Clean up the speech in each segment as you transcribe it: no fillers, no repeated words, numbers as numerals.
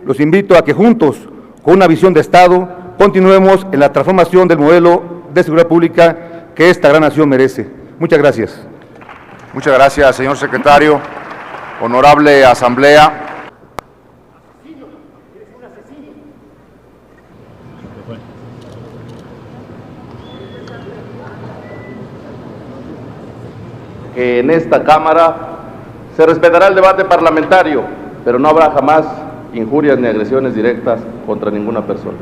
los invito a que juntos, con una visión de Estado, continuemos en la transformación del modelo de seguridad pública que esta gran nación merece. Muchas gracias. Muchas gracias, señor secretario. Honorable Asamblea. Que en esta Cámara se respetará el debate parlamentario, pero no habrá jamás injurias ni agresiones directas contra ninguna persona.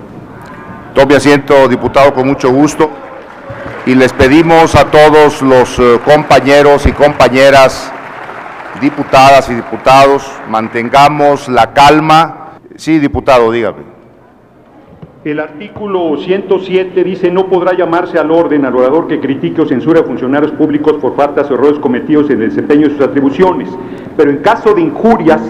Tome asiento, diputado, con mucho gusto. Y les pedimos a todos los compañeros y compañeras, diputadas y diputados, mantengamos la calma. Sí, diputado, dígame. El artículo 107 dice: no podrá llamarse al orden al orador que critique o censure a funcionarios públicos por faltas o errores cometidos en el desempeño de sus atribuciones, pero en caso de injurias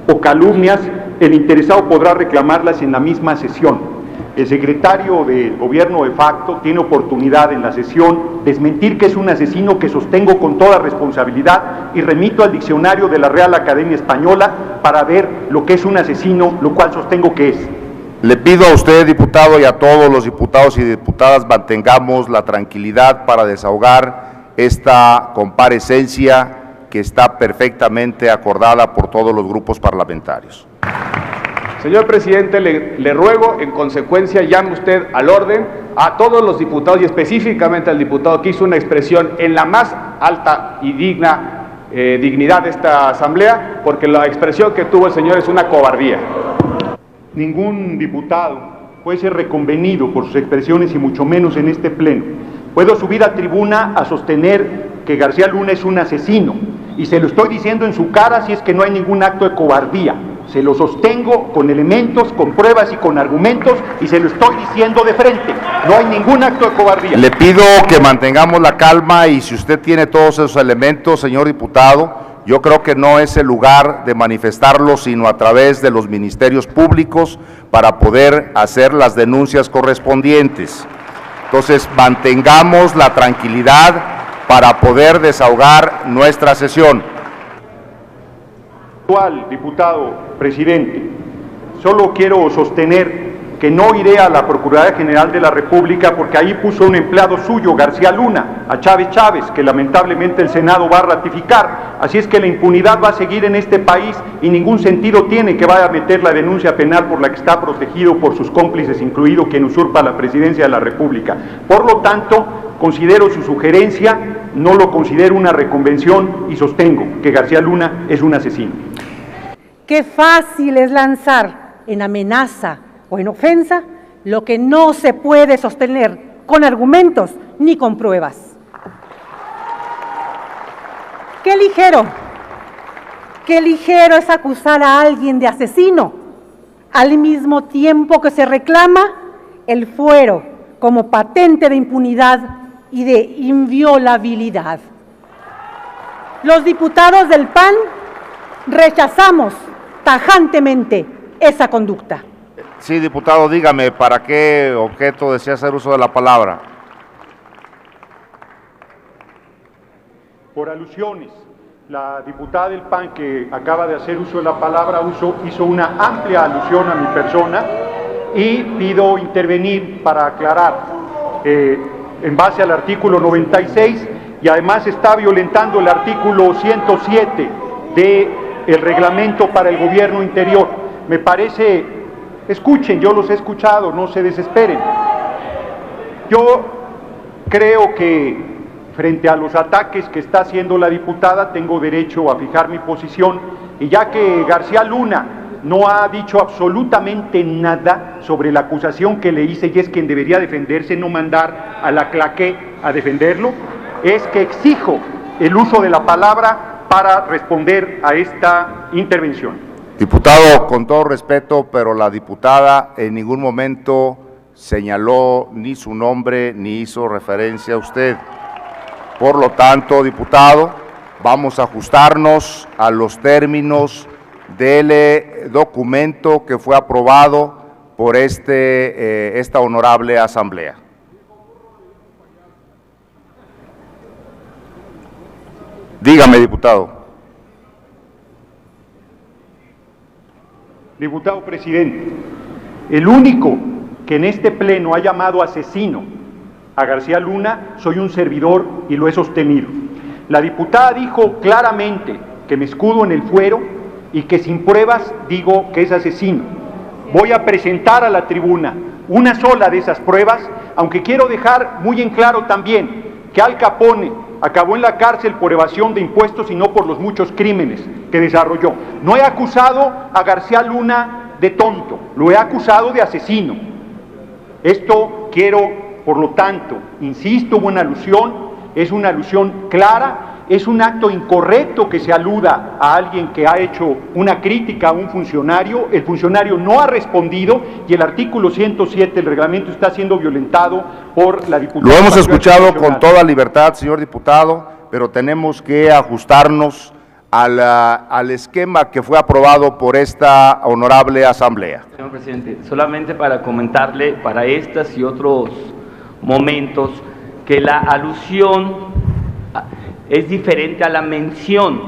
o calumnias, el interesado podrá reclamarlas en la misma sesión. El secretario del Gobierno de facto tiene oportunidad en la sesión desmentir que es un asesino, que sostengo con toda responsabilidad, y remito al diccionario de la Real Academia Española para ver lo que es un asesino, lo cual sostengo que es. Le pido a usted, diputado, y a todos los diputados y diputadas, mantengamos la tranquilidad para desahogar esta comparecencia que está perfectamente acordada por todos los grupos parlamentarios. Señor presidente, le ruego, en consecuencia, llame usted al orden a todos los diputados y específicamente al diputado que hizo una expresión en la más alta y dignidad de esta asamblea, porque la expresión que tuvo el señor es una cobardía. Ningún diputado puede ser reconvenido por sus expresiones y mucho menos en este pleno. Puedo subir a tribuna a sostener que García Luna es un asesino y se lo estoy diciendo en su cara si es que no hay ningún acto de cobardía. Se lo sostengo con elementos, con pruebas y con argumentos y se lo estoy diciendo de frente. No hay ningún acto de cobardía. Le pido que mantengamos la calma y si usted tiene todos esos elementos, señor diputado, yo creo que no es el lugar de manifestarlos, sino a través de los ministerios públicos para poder hacer las denuncias correspondientes. Entonces, mantengamos la tranquilidad para poder desahogar nuestra sesión. Diputado presidente, solo quiero sostener que no iré a la Procuraduría General de la República porque ahí puso un empleado suyo, García Luna, a Chávez, que lamentablemente el Senado va a ratificar. Así es que la impunidad va a seguir en este país y ningún sentido tiene que vaya a meter la denuncia penal por la que está protegido por sus cómplices, incluido quien usurpa la presidencia de la República. Por lo tanto, considero su sugerencia, no lo considero una reconvención y sostengo que García Luna es un asesino. Qué fácil es lanzar en amenaza o en ofensa lo que no se puede sostener con argumentos ni con pruebas. Qué ligero es acusar a alguien de asesino, al mismo tiempo que se reclama el fuero como patente de impunidad y de inviolabilidad. Los diputados del PAN rechazamos tajantemente esa conducta. Sí, diputado, dígame, ¿para qué objeto desea hacer uso de la palabra? Por alusiones. La diputada del PAN que acaba de hacer uso de la palabra hizo una amplia alusión a mi persona y pido intervenir para aclarar en base al artículo 96 y además está violentando el artículo 107 del reglamento para el gobierno interior. Me parece, escuchen, yo los he escuchado, no se desesperen. Yo creo que frente a los ataques que está haciendo la diputada, tengo derecho a fijar mi posición, y ya que García Luna no ha dicho absolutamente nada sobre la acusación que le hice, y es quien debería defenderse, no mandar a la claqué a defenderlo, es que exijo el uso de la palabra para responder a esta intervención. Diputado, con todo respeto, pero la diputada en ningún momento señaló ni su nombre ni hizo referencia a usted. Por lo tanto, diputado, vamos a ajustarnos a los términos del documento que fue aprobado por esta honorable asamblea. Dígame, diputado. Diputado presidente, el único que en este pleno ha llamado asesino a García Luna soy un servidor y lo he sostenido. La diputada dijo claramente que me escudo en el fuero y que sin pruebas digo que es asesino. Voy a presentar a la tribuna una sola de esas pruebas, aunque quiero dejar muy en claro también que Al Capone acabó en la cárcel por evasión de impuestos y no por los muchos crímenes que desarrolló. No he acusado a García Luna de tonto, lo he acusado de asesino. Esto quiero, por lo tanto, insisto, hubo una alusión, es una alusión clara, es un acto incorrecto que se aluda a alguien que ha hecho una crítica a un funcionario, el funcionario no ha respondido y el artículo 107 del reglamento está siendo violentado por la diputada. Lo hemos escuchado con toda libertad, señor diputado, pero tenemos que ajustarnos al esquema que fue aprobado por esta honorable asamblea. Señor presidente, solamente para comentarle para estos y otros momentos que la alusión es diferente a la mención.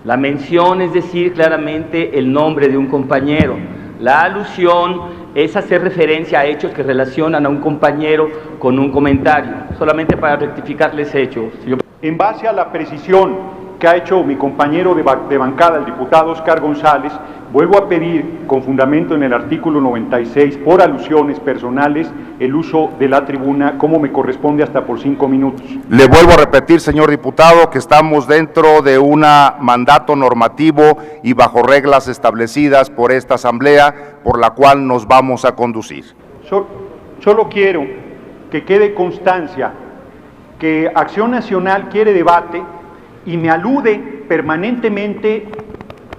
La mención es decir claramente el nombre de un compañero. La alusión es hacer referencia a hechos que relacionan a un compañero con un comentario. Solamente para rectificarle ese hecho, señor. En base a la precisión que ha hecho mi compañero de bancada, el diputado Oscar González, vuelvo a pedir, con fundamento en el artículo 96, por alusiones personales, el uso de la tribuna, como me corresponde, hasta por 5 minutos. Le vuelvo a repetir, señor diputado, que estamos dentro de un mandato normativo y bajo reglas establecidas por esta asamblea, por la cual nos vamos a conducir. Solo quiero que quede constancia que Acción Nacional quiere debate y me alude permanentemente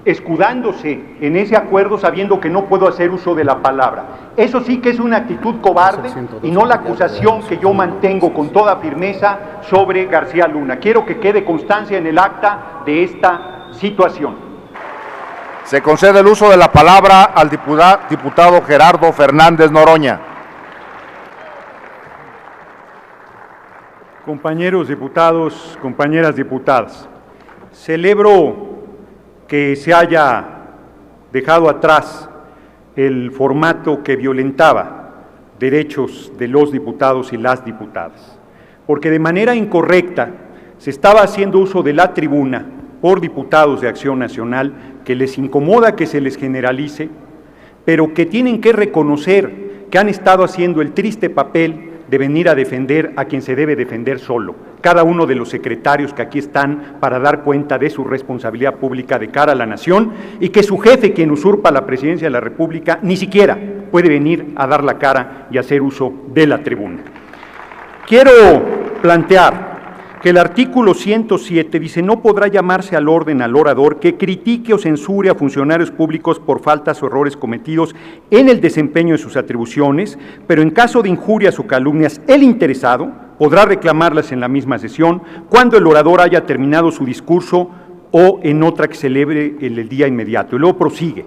escudándose en ese acuerdo sabiendo que no puedo hacer uso de la palabra. Eso sí que es una actitud cobarde y no la acusación que yo mantengo con toda firmeza sobre García Luna. Quiero que quede constancia en el acta de esta situación. Se concede el uso de la palabra al diputado Gerardo Fernández Noroña. Compañeros diputados, compañeras diputadas, celebro que se haya dejado atrás el formato que violentaba derechos de los diputados y las diputadas, porque de manera incorrecta se estaba haciendo uso de la tribuna por diputados de Acción Nacional que les incomoda que se les generalice, pero que tienen que reconocer que han estado haciendo el triste papel de venir a defender a quien se debe defender solo, cada uno de los secretarios que aquí están para dar cuenta de su responsabilidad pública de cara a la nación y que su jefe, quien usurpa la presidencia de la República, ni siquiera puede venir a dar la cara y hacer uso de la tribuna. Quiero plantear que el artículo 107 dice: no podrá llamarse al orden al orador que critique o censure a funcionarios públicos por faltas o errores cometidos en el desempeño de sus atribuciones, pero en caso de injurias o calumnias, el interesado podrá reclamarlas en la misma sesión cuando el orador haya terminado su discurso o en otra que celebre el día inmediato. Y luego prosigue: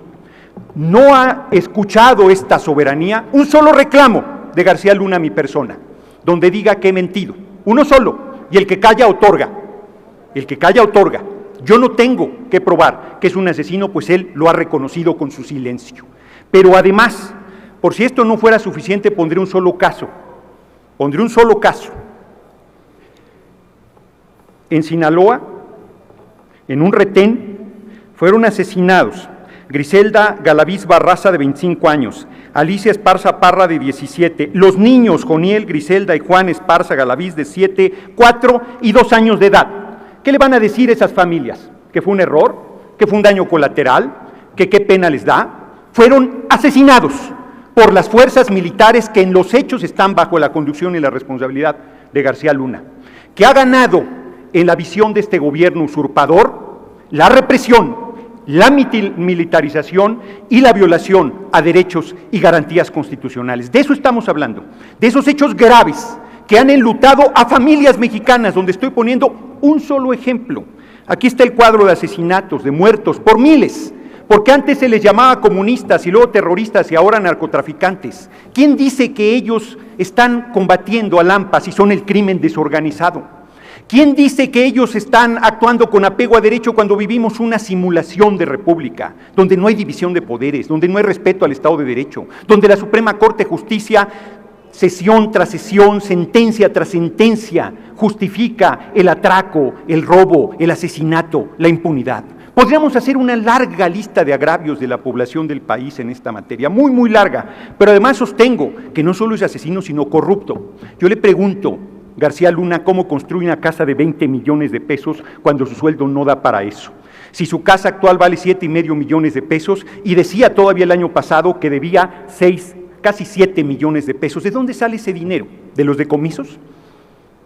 no ha escuchado esta soberanía un solo reclamo de García Luna a mi persona, donde diga que he mentido, uno solo. Y el que calla otorga, el que calla otorga. Yo no tengo que probar que es un asesino, pues él lo ha reconocido con su silencio. Pero además, por si esto no fuera suficiente, pondré un solo caso. En Sinaloa, en un retén, fueron asesinados Griselda Galaviz Barraza, de 25 años, Alicia Esparza Parra, de 17, los niños Joniel, Griselda y Juan Esparza Galaviz, de 7, 4 y 2 años de edad. ¿Qué le van a decir a esas familias? ¿Que fue un error? ¿Que fue un daño colateral? ¿Que qué pena les da? Fueron asesinados por las fuerzas militares que en los hechos están bajo la conducción y la responsabilidad de García Luna, que ha ganado en la visión de este gobierno usurpador la represión, la militarización y la violación a derechos y garantías constitucionales. De eso estamos hablando, de esos hechos graves que han enlutado a familias mexicanas, donde estoy poniendo un solo ejemplo. Aquí está el cuadro de asesinatos, de muertos por miles, porque antes se les llamaba comunistas y luego terroristas y ahora narcotraficantes. ¿Quién dice que ellos están combatiendo al AMPA si son el crimen desorganizado? ¿Quién dice que ellos están actuando con apego a derecho cuando vivimos una simulación de república, donde no hay división de poderes, donde no hay respeto al Estado de Derecho, donde la Suprema Corte de Justicia, sesión tras sesión, sentencia tras sentencia, justifica el atraco, el robo, el asesinato, la impunidad? Podríamos hacer una larga lista de agravios de la población del país en esta materia, muy, muy larga, pero además sostengo que no solo es asesino, sino corrupto. Yo le pregunto, García Luna, ¿cómo construye una casa de 20 millones de pesos cuando su sueldo no da para eso? Si su casa actual vale 7,5 millones de pesos y decía todavía el año pasado que debía casi 7 millones de pesos, ¿de dónde sale ese dinero? ¿De los decomisos?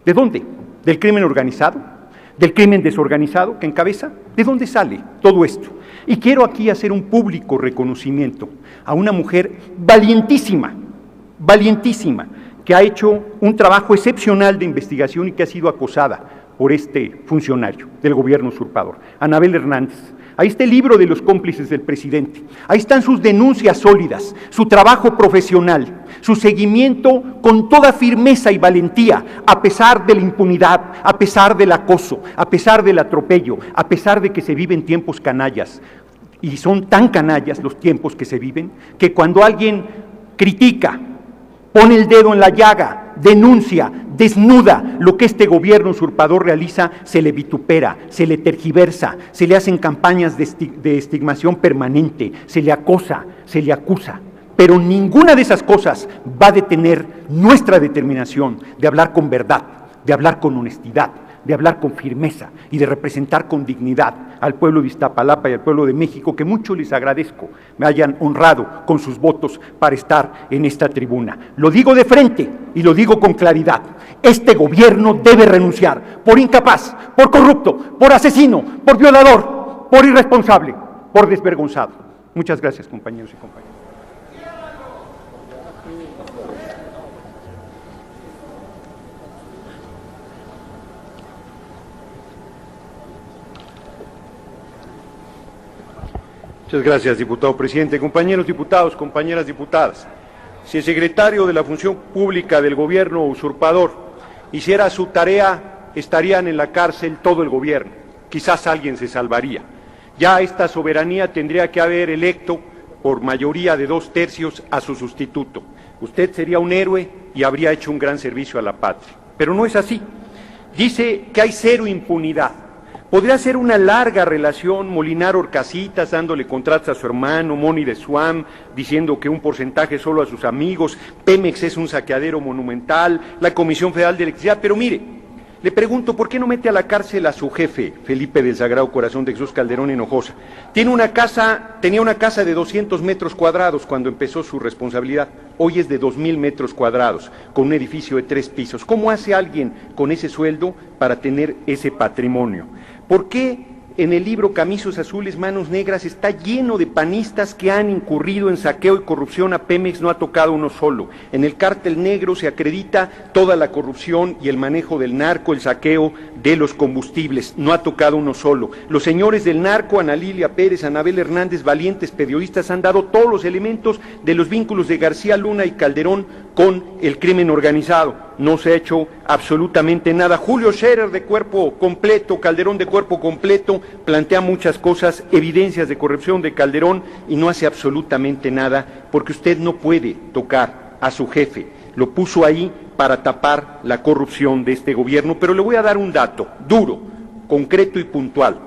¿De dónde? ¿Del crimen organizado? ¿Del crimen desorganizado que encabeza? ¿De dónde sale todo esto? Y quiero aquí hacer un público reconocimiento a una mujer valientísima, que ha hecho un trabajo excepcional de investigación y que ha sido acosada por este funcionario del gobierno usurpador, Anabel Hernández. Ahí está el libro de los cómplices del presidente, ahí están sus denuncias sólidas, su trabajo profesional, su seguimiento con toda firmeza y valentía, a pesar de la impunidad, a pesar del acoso, a pesar del atropello, a pesar de que se viven tiempos canallas. Y son tan canallas los tiempos que se viven, que cuando alguien critica, pone el dedo en la llaga, denuncia, desnuda lo que este gobierno usurpador realiza, se le vitupera, se le tergiversa, se le hacen campañas de estigmación permanente, se le acosa, se le acusa. Pero ninguna de esas cosas va a detener nuestra determinación de hablar con verdad, de hablar con honestidad, de hablar con firmeza y de representar con dignidad al pueblo de Iztapalapa y al pueblo de México, que mucho les agradezco me hayan honrado con sus votos para estar en esta tribuna. Lo digo de frente y lo digo con claridad. Este gobierno debe renunciar por incapaz, por corrupto, por asesino, por violador, por irresponsable, por desvergonzado. Muchas gracias, compañeros y compañeras. Muchas gracias, diputado presidente. Compañeros diputados, compañeras diputadas, si el secretario de la Función Pública del gobierno usurpador hiciera su tarea, estarían en la cárcel todo el gobierno. Quizás alguien se salvaría. Ya esta soberanía tendría que haber electo por mayoría de 2/3 a su sustituto. Usted sería un héroe y habría hecho un gran servicio a la patria. Pero no es así. Dice que hay cero impunidad. Podría ser una larga relación, Molinar Orcasitas dándole contratos a su hermano, Moni de Suam diciendo que un porcentaje solo a sus amigos, Pemex es un saqueadero monumental, la Comisión Federal de Electricidad, pero mire, le pregunto, ¿por qué no mete a la cárcel a su jefe, Felipe del Sagrado Corazón de Jesús Calderón Hinojosa? Tenía una casa de 200 metros cuadrados cuando empezó su responsabilidad, hoy es de 2,000 metros cuadrados, con un edificio de 3 pisos. ¿Cómo hace alguien con ese sueldo para tener ese patrimonio? ¿Por qué en el libro Camisas Azules, Manos Negras está lleno de panistas que han incurrido en saqueo y corrupción? A Pemex no ha tocado uno solo. En el cártel negro se acredita toda la corrupción y el manejo del narco, el saqueo de los combustibles. No ha tocado uno solo. Los señores del narco, Ana Lilia Pérez, Anabel Hernández, valientes periodistas, han dado todos los elementos de los vínculos de García Luna y Calderón con el crimen organizado. No se ha hecho absolutamente nada. Julio Scherer de cuerpo completo, Calderón de cuerpo completo, plantea muchas cosas, evidencias de corrupción de Calderón y no hace absolutamente nada porque usted no puede tocar a su jefe. Lo puso ahí para tapar la corrupción de este gobierno, pero le voy a dar un dato duro, concreto y puntual.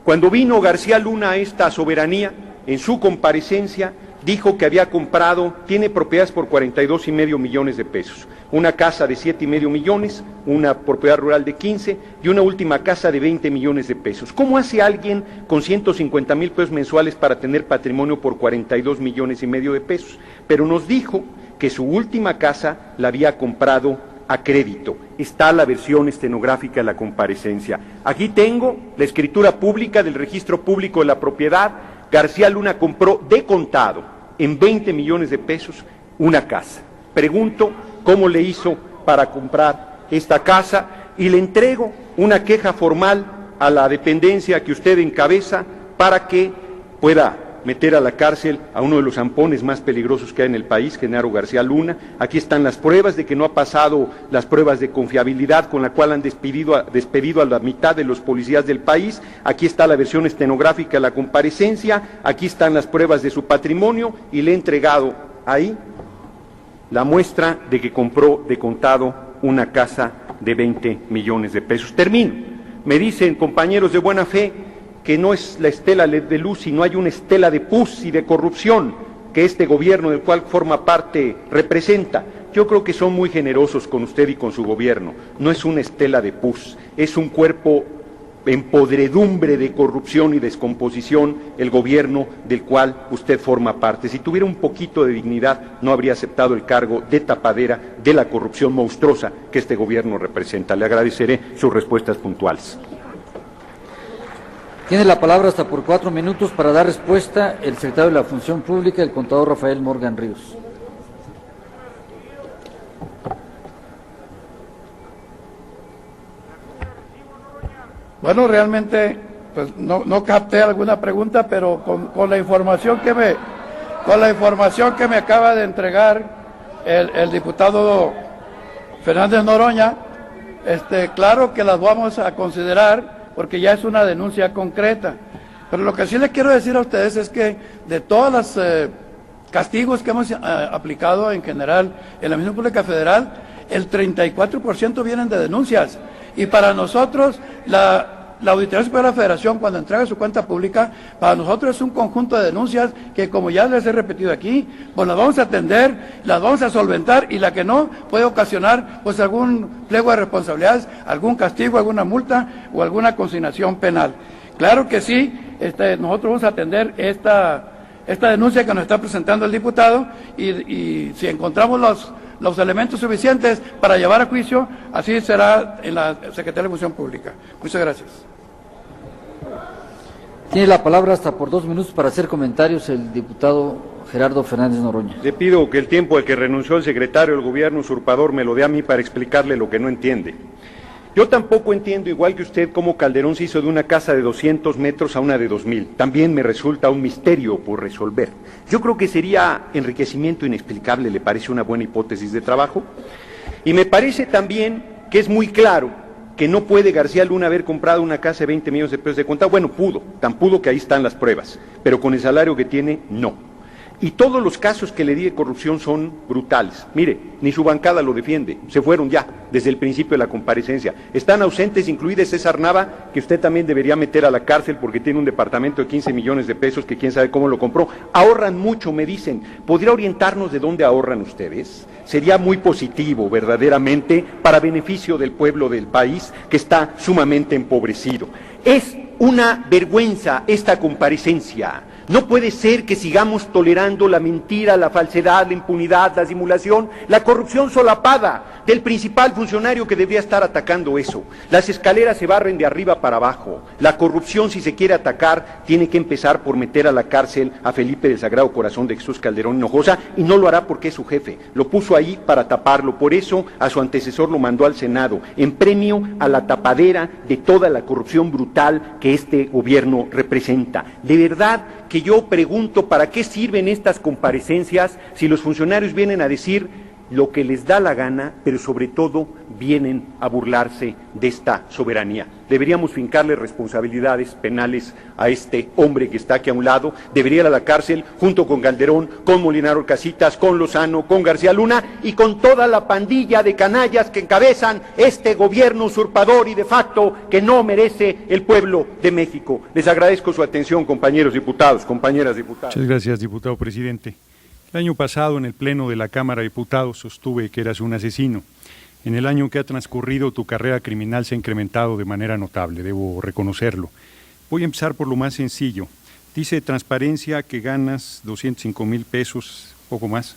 Cuando vino García Luna a esta soberanía, en su comparecencia, dijo que había comprado, tiene propiedades por 42,5 millones de pesos, una casa de 7,5 millones, una propiedad rural de 15 y una última casa de 20 millones de pesos. ¿Cómo hace alguien con 150,000 pesos mensuales para tener patrimonio por 42,5 millones de pesos? Pero nos dijo que su última casa la había comprado a crédito. Está la versión estenográfica de la comparecencia. Aquí tengo la escritura pública del registro público de la propiedad. García Luna compró de contado en 20 millones de pesos una casa. Pregunto cómo le hizo para comprar esta casa y le entrego una queja formal a la dependencia que usted encabeza para que pueda meter a la cárcel a uno de los zampones más peligrosos que hay en el país, Genaro García Luna. Aquí están las pruebas de que no ha pasado las pruebas de confiabilidad con la cual han despedido a la mitad de los policías del país. Aquí está la versión estenográfica de la comparecencia, aquí están las pruebas de su patrimonio y le he entregado ahí la muestra de que compró de contado una casa de 20 millones de pesos. Termino. Me dicen compañeros de buena fe que no es la estela de luz, sino hay una estela de pus y de corrupción que este gobierno del cual forma parte representa. Yo creo que son muy generosos con usted y con su gobierno. No es una estela de pus, es un cuerpo en podredumbre de corrupción y descomposición el gobierno del cual usted forma parte. Si tuviera un poquito de dignidad, no habría aceptado el cargo de tapadera de la corrupción monstruosa que este gobierno representa. Le agradeceré sus respuestas puntuales. Tiene la palabra hasta por 4 minutos para dar respuesta el secretario de la Función Pública, el contador Rafael Morgan Ríos. Bueno, realmente pues no capté alguna pregunta, pero con la información que me acaba de entregar el diputado Fernández Noroña, claro que las vamos a considerar porque ya es una denuncia concreta. Pero lo que sí les quiero decir a ustedes es que de todos los castigos que hemos aplicado en general en la Administración Pública Federal, el 34% vienen de denuncias. Y para nosotros, la Auditoría Superior de la Federación, cuando entrega su cuenta pública, para nosotros es un conjunto de denuncias que, como ya les he repetido aquí, pues las vamos a atender, las vamos a solventar, y la que no puede ocasionar pues algún pliego de responsabilidades, algún castigo, alguna multa o alguna consignación penal. Claro que sí, nosotros vamos a atender esta denuncia que nos está presentando el diputado, y si encontramos los elementos suficientes para llevar a juicio, así será en la Secretaría de Función Pública. Muchas gracias. Tiene la palabra hasta por 2 minutos para hacer comentarios el diputado Gerardo Fernández Noroña. Le pido que el tiempo al que renunció el secretario del gobierno usurpador me lo dé a mí para explicarle lo que no entiende. Yo tampoco entiendo, igual que usted, cómo Calderón se hizo de una casa de 200 metros a una de 2000. También me resulta un misterio por resolver. Yo creo que sería enriquecimiento inexplicable, ¿le parece una buena hipótesis de trabajo? Y me parece también que es muy claro que no puede García Luna haber comprado una casa de 20 millones de pesos de contado. Bueno, pudo, tan pudo que ahí están las pruebas, pero con el salario que tiene, no. Y todos los casos que le di de corrupción son brutales. Mire, ni su bancada lo defiende, se fueron ya, desde el principio de la comparecencia. Están ausentes, incluida César Nava, que usted también debería meter a la cárcel porque tiene un departamento de 15 millones de pesos que quién sabe cómo lo compró. Ahorran mucho, me dicen. ¿Podría orientarnos de dónde ahorran ustedes? Sería muy positivo, verdaderamente, para beneficio del pueblo del país, que está sumamente empobrecido. Es una vergüenza esta comparecencia. No puede ser que sigamos tolerando la mentira, la falsedad, la impunidad, la simulación, la corrupción solapada del principal funcionario que debería estar atacando eso. Las escaleras se barren de arriba para abajo. La corrupción, si se quiere atacar, tiene que empezar por meter a la cárcel a Felipe del Sagrado Corazón de Jesús Calderón Hinojosa, y no lo hará porque es su jefe. Lo puso ahí para taparlo. Por eso a su antecesor lo mandó al Senado, en premio a la tapadera de toda la corrupción brutal que este gobierno representa. De verdad que yo pregunto, ¿para qué sirven estas comparecencias si los funcionarios vienen a decir lo que les da la gana, pero sobre todo vienen a burlarse de esta soberanía? Deberíamos fincarle responsabilidades penales a este hombre que está aquí a un lado. Debería ir a la cárcel junto con Calderón, con Molinaro Casitas, con Lozano, con García Luna y con toda la pandilla de canallas que encabezan este gobierno usurpador y de facto que no merece el pueblo de México. Les agradezco su atención, compañeros diputados, compañeras diputadas. Muchas gracias, diputado presidente. El año pasado, en el Pleno de la Cámara de Diputados, sostuve que eras un asesino. En el año que ha transcurrido, tu carrera criminal se ha incrementado de manera notable, debo reconocerlo. Voy a empezar por lo más sencillo. Dice transparencia que ganas 205,000 pesos, poco más,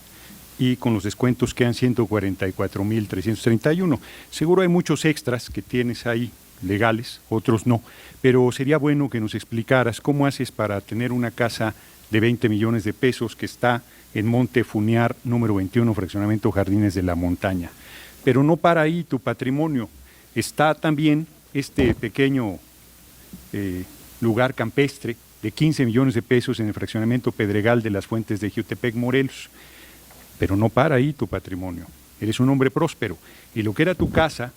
y con los descuentos quedan 144,331. Seguro hay muchos extras que tienes ahí, legales, otros no, pero sería bueno que nos explicaras cómo haces para tener una casa de 20 millones de pesos que está en Monte Funiar, número 21, fraccionamiento Jardines de la Montaña. Pero no para ahí tu patrimonio, está también este pequeño lugar campestre de 15 millones de pesos en el fraccionamiento Pedregal de las Fuentes de Jiutepec, Morelos. Pero no para ahí tu patrimonio. Eres un hombre próspero. Y lo que era tu casa,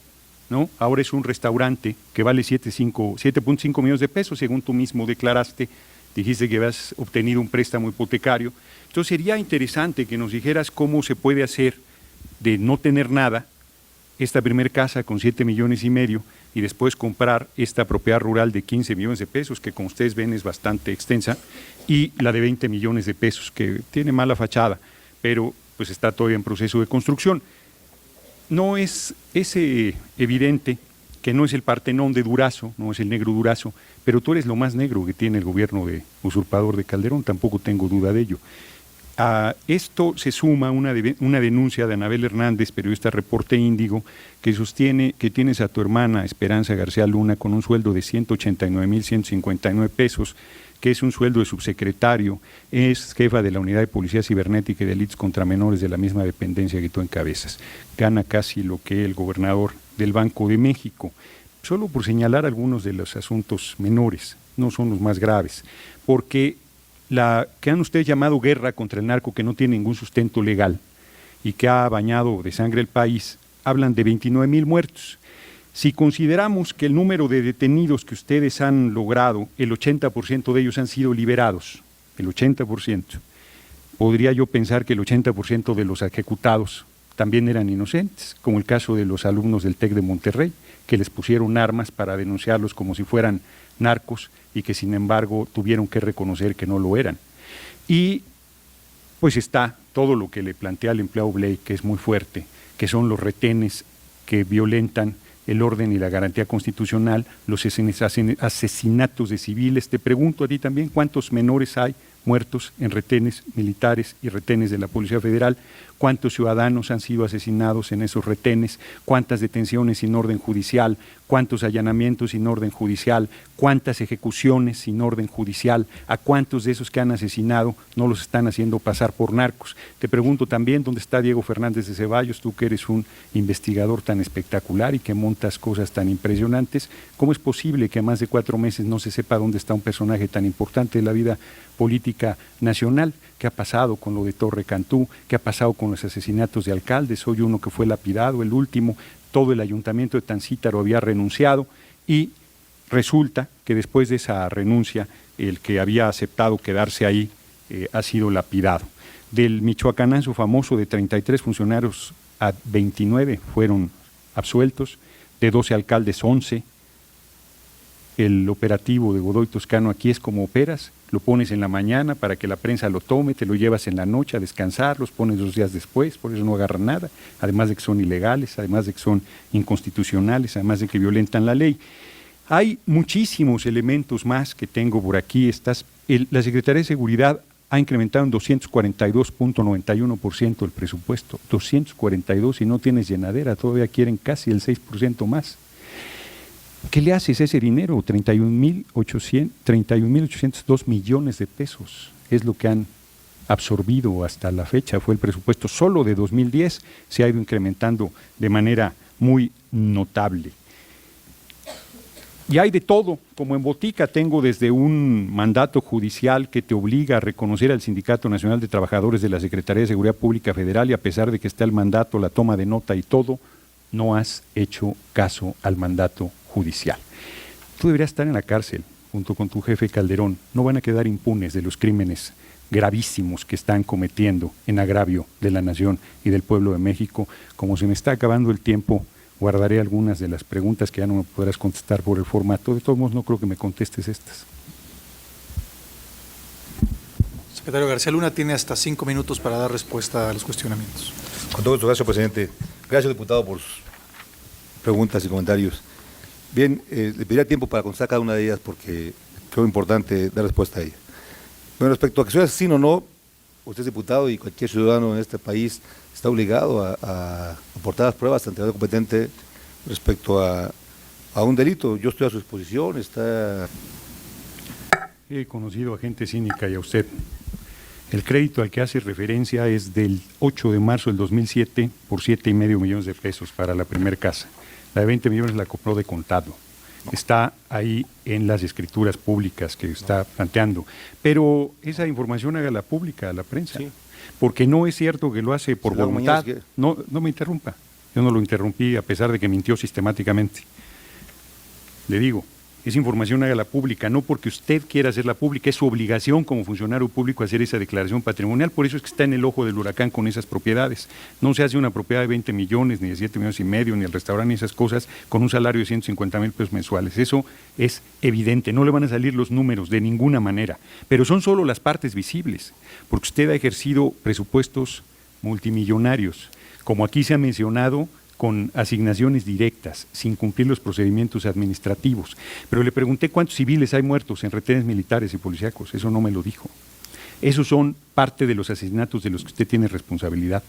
¿no?, ahora es un restaurante que vale 7.5 millones de pesos, según tú mismo declaraste. Dijiste que habías obtenido un préstamo hipotecario. Entonces sería interesante que nos dijeras cómo se puede hacer de no tener nada, esta primer casa con 7,5 millones y después comprar esta propiedad rural de 15 millones de pesos, que como ustedes ven es bastante extensa, y la de 20 millones de pesos, que tiene mala fachada, pero pues está todavía en proceso de construcción. No es evidente que no es el Partenón de Durazo, no es el negro Durazo, pero tú eres lo más negro que tiene el gobierno de usurpador de Calderón, tampoco tengo duda de ello. A esto se suma una denuncia de Anabel Hernández, periodista Reporte Índigo, que sostiene que tienes a tu hermana Esperanza García Luna con un sueldo de 189,159 pesos, que es un sueldo de subsecretario, es jefa de la Unidad de Policía Cibernética y Delitos contra Menores de la misma dependencia que tú encabezas. Gana casi lo que el gobernador del Banco de México, solo por señalar algunos de los asuntos menores, no son los más graves, porque la que han ustedes llamado guerra contra el narco, que no tiene ningún sustento legal y que ha bañado de sangre el país, hablan de 29,000 muertos. Si consideramos que el número de detenidos que ustedes han logrado, el 80% de ellos han sido liberados, el 80%, podría yo pensar que el 80% de los ejecutados también eran inocentes, como el caso de los alumnos del TEC de Monterrey, que les pusieron armas para denunciarlos como si fueran narcos y que sin embargo tuvieron que reconocer que no lo eran. Y pues está todo lo que le plantea al empleado Blake, que es muy fuerte, que son los retenes que violentan el orden y la garantía constitucional, los asesinatos de civiles. Te pregunto a ti también, ¿cuántos menores hay muertos en retenes militares y retenes de la Policía Federal? ¿Cuántos ciudadanos han sido asesinados en esos retenes? ¿Cuántas detenciones sin orden judicial? ¿Cuántos allanamientos sin orden judicial? ¿Cuántas ejecuciones sin orden judicial? ¿A cuántos de esos que han asesinado no los están haciendo pasar por narcos? Te pregunto también, ¿dónde está Diego Fernández de Ceballos? Tú que eres un investigador tan espectacular y que montas cosas tan impresionantes, ¿cómo es posible que a más de 4 meses no se sepa dónde está un personaje tan importante de la vida política nacional? ¿Qué ha pasado con lo de Torre Cantú? ¿Qué ha pasado con los asesinatos de alcaldes? Hoy uno que fue lapidado, el último, todo el ayuntamiento de Tancítaro había renunciado y resulta que después de esa renuncia el que había aceptado quedarse ahí ha sido lapidado. Del michoacanazo famoso, de 33 funcionarios a 29 fueron absueltos, de 12 alcaldes 11. El operativo de Godoy Toscano aquí es como operas, lo pones en la mañana para que la prensa lo tome, te lo llevas en la noche a descansar, los pones 2 días después, por eso no agarran nada, además de que son ilegales, además de que son inconstitucionales, además de que violentan la ley. Hay muchísimos elementos más que tengo por aquí. La Secretaría de Seguridad ha incrementado en 242.91% el presupuesto, 242, y no tienes llenadera, todavía quieren casi el 6% más. ¿Qué le haces a ese dinero? 31.802 millones de pesos es lo que han absorbido hasta la fecha, fue el presupuesto solo de 2010, se ha ido incrementando de manera muy notable. Y hay de todo, como en botica tengo desde un mandato judicial que te obliga a reconocer al Sindicato Nacional de Trabajadores de la Secretaría de Seguridad Pública Federal, y a pesar de que está el mandato, la toma de nota y todo, no has hecho caso al mandato judicial. Tú deberías estar en la cárcel junto con tu jefe Calderón. No van a quedar impunes de los crímenes gravísimos que están cometiendo en agravio de la nación y del pueblo de México. Como se me está acabando el tiempo, guardaré algunas de las preguntas que ya no me podrás contestar por el formato. De todos modos, no creo que me contestes estas. Secretario García Luna tiene hasta 5 minutos para dar respuesta a los cuestionamientos. Con todo gusto, gracias, presidente. Gracias, diputado, por sus preguntas y comentarios. Bien, le pediría tiempo para contestar cada una de ellas porque creo importante dar respuesta a ella. Bueno, respecto a que soy asesino o no, usted es diputado y cualquier ciudadano en este país está obligado a aportar las pruebas ante la autoridad competente respecto a un delito. Yo estoy a su disposición, He conocido a gente cínica y a usted. El crédito al que hace referencia es del 8 de marzo del 2007 por 7,5 millones de pesos para la primera casa. La de 20 millones la compró de contado. Está ahí en las escrituras públicas que está planteando. Pero esa información hágala pública a la prensa. Sí. Porque no es cierto que lo hace por voluntad. No me interrumpa. Yo no lo interrumpí a pesar de que mintió sistemáticamente. Le digo, esa información hágala pública, no porque usted quiera hacerla pública, es su obligación como funcionario público hacer esa declaración patrimonial, por eso es que está en el ojo del huracán con esas propiedades. No se hace una propiedad de 20 millones, ni de 7 millones y medio, ni el restaurante, ni esas cosas, con un salario de 150,000 pesos mensuales. Eso es evidente, no le van a salir los números de ninguna manera, pero son solo las partes visibles, porque usted ha ejercido presupuestos multimillonarios, como aquí se ha mencionado, con asignaciones directas, sin cumplir los procedimientos administrativos. Pero le pregunté cuántos civiles hay muertos en retenes militares y policíacos, eso no me lo dijo. Esos son parte de los asesinatos de los que usted tiene responsabilidad,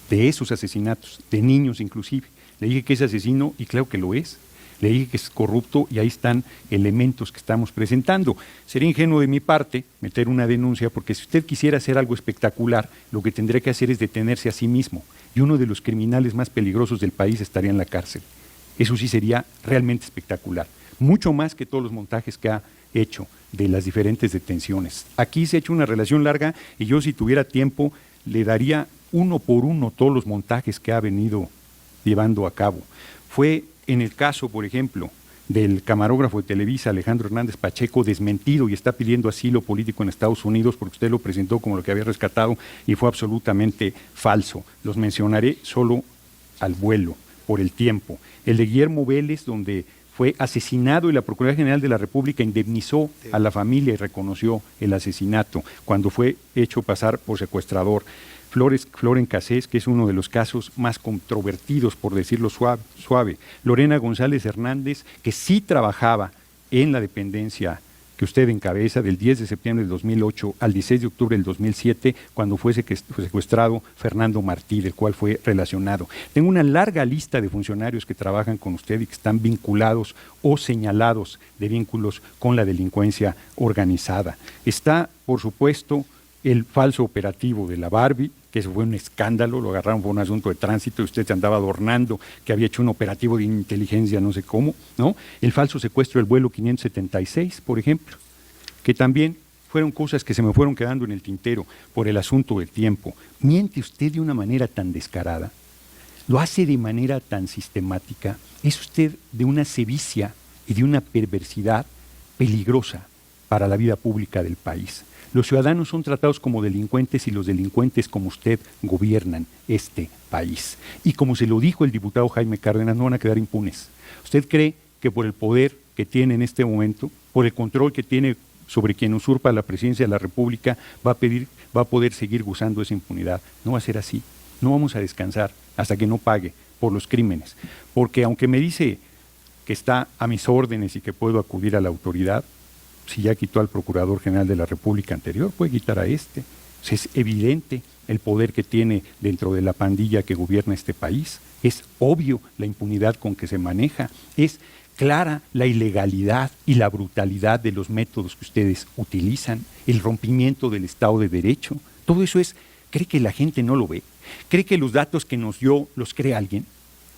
de esos asesinatos, de niños inclusive. Le dije que es asesino y claro que lo es. Le dije que es corrupto y ahí están elementos que estamos presentando. Sería ingenuo de mi parte meter una denuncia porque si usted quisiera hacer algo espectacular, lo que tendría que hacer es detenerse a sí mismo y uno de los criminales más peligrosos del país estaría en la cárcel. Eso sí sería realmente espectacular, mucho más que todos los montajes que ha hecho de las diferentes detenciones. Aquí se ha hecho una relación larga y yo si tuviera tiempo le daría uno por uno todos los montajes que ha venido llevando a cabo. Fue en el caso, por ejemplo, del camarógrafo de Televisa, Alejandro Hernández Pacheco, desmentido y está pidiendo asilo político en Estados Unidos porque usted lo presentó como lo que había rescatado y fue absolutamente falso. Los mencionaré solo al vuelo, por el tiempo. El de Guillermo Vélez, donde fue asesinado y la Procuraduría General de la República indemnizó a la familia y reconoció el asesinato cuando fue hecho pasar por secuestrador. Floren Cassés, que es uno de los casos más controvertidos, por decirlo suave. Lorena González Hernández, que sí trabajaba en la dependencia que usted encabeza del 10 de septiembre del 2008 al 16 de octubre del 2007, cuando fue secuestrado Fernando Martí, del cual fue relacionado. Tengo una larga lista de funcionarios que trabajan con usted y que están vinculados o señalados de vínculos con la delincuencia organizada. Está, por supuesto, el falso operativo de la Barbie, que eso fue un escándalo, lo agarraron por un asunto de tránsito y usted se andaba adornando que había hecho un operativo de inteligencia, no sé cómo, ¿no? El falso secuestro del vuelo 576, por ejemplo, que también fueron cosas que se me fueron quedando en el tintero por el asunto del tiempo. Miente usted de una manera tan descarada, lo hace de manera tan sistemática, es usted de una sevicia y de una perversidad peligrosa para la vida pública del país. Los ciudadanos son tratados como delincuentes y los delincuentes como usted gobiernan este país. Y como se lo dijo el diputado Jaime Cárdenas, no van a quedar impunes. ¿Usted cree que por el poder que tiene en este momento, por el control que tiene sobre quien usurpa la presidencia de la República, va a poder seguir gozando esa impunidad? No va a ser así. No vamos a descansar hasta que no pague por los crímenes. Porque aunque me dice que está a mis órdenes y que puedo acudir a la autoridad, si ya quitó al Procurador General de la República anterior, puede quitar a este. O sea, es evidente el poder que tiene dentro de la pandilla que gobierna este país. Es obvio la impunidad con que se maneja. Es clara la ilegalidad y la brutalidad de los métodos que ustedes utilizan, el rompimiento del Estado de Derecho. Todo eso ¿cree que la gente no lo ve? ¿Cree que los datos que nos dio los cree alguien?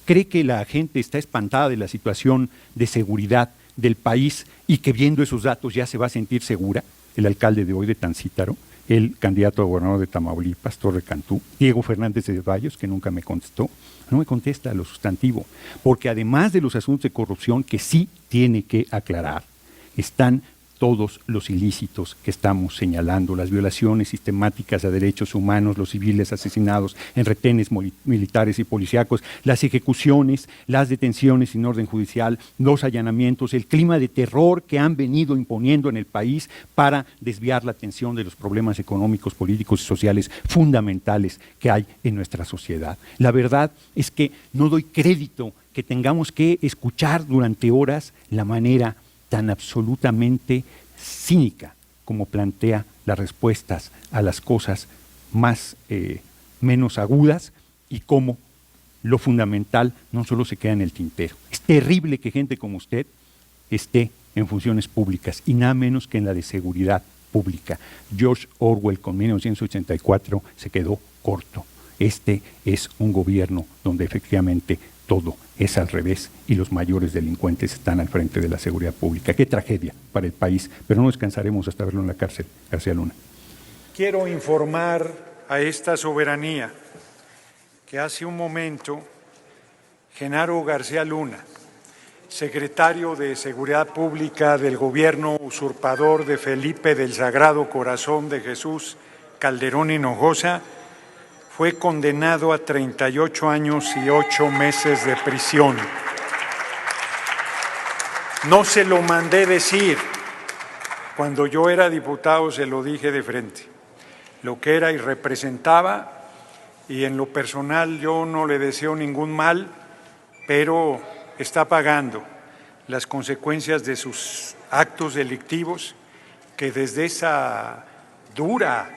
¿Cree que la gente está espantada de la situación de seguridad del país y que viendo esos datos ya se va a sentir segura? El alcalde de hoy de Tancítaro, el candidato a gobernador de Tamaulipas, Torre Cantú, Diego Fernández de Ceballos, que nunca me contestó, no me contesta a lo sustantivo, porque además de los asuntos de corrupción que sí tiene que aclarar, están todos los ilícitos que estamos señalando, las violaciones sistemáticas a derechos humanos, los civiles asesinados en retenes militares y policíacos, las ejecuciones, las detenciones sin orden judicial, los allanamientos, el clima de terror que han venido imponiendo en el país para desviar la atención de los problemas económicos, políticos y sociales fundamentales que hay en nuestra sociedad. La verdad es que no doy crédito que tengamos que escuchar durante horas la manera tan absolutamente cínica como plantea las respuestas a las cosas menos agudas y cómo lo fundamental no solo se queda en el tintero. Es terrible que gente como usted esté en funciones públicas y nada menos que en la de seguridad pública. George Orwell con 1984 se quedó corto. Este es un gobierno donde efectivamente todo es al revés y los mayores delincuentes están al frente de la seguridad pública. Qué tragedia para el país, pero no descansaremos hasta verlo en la cárcel, García Luna. Quiero informar a esta soberanía que hace un momento Genaro García Luna, secretario de Seguridad Pública del gobierno usurpador de Felipe del Sagrado Corazón de Jesús Calderón Hinojosa, fue condenado a 38 años y 8 meses de prisión. No se lo mandé decir. Cuando yo era diputado se lo dije de frente. Lo que era y representaba, y en lo personal yo no le deseo ningún mal, pero está pagando las consecuencias de sus actos delictivos que desde esa dura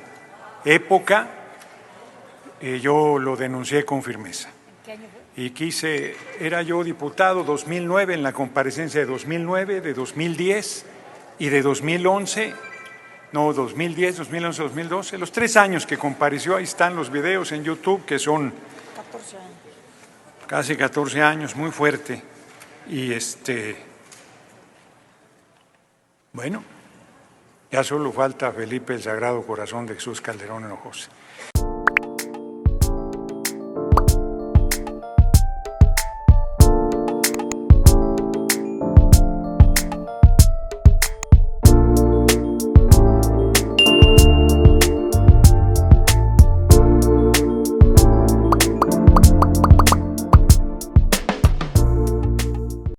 época yo lo denuncié con firmeza. ¿Qué año fue? Era yo diputado 2009, en la comparecencia de 2009, de 2010 y de 2011, no, 2010, 2011, 2012, los 3 años que compareció, ahí están los videos en YouTube, que son 14 años. Casi 14 años, muy fuerte. Y bueno, ya solo falta Felipe el Sagrado Corazón de Jesús Calderón Hinojosa.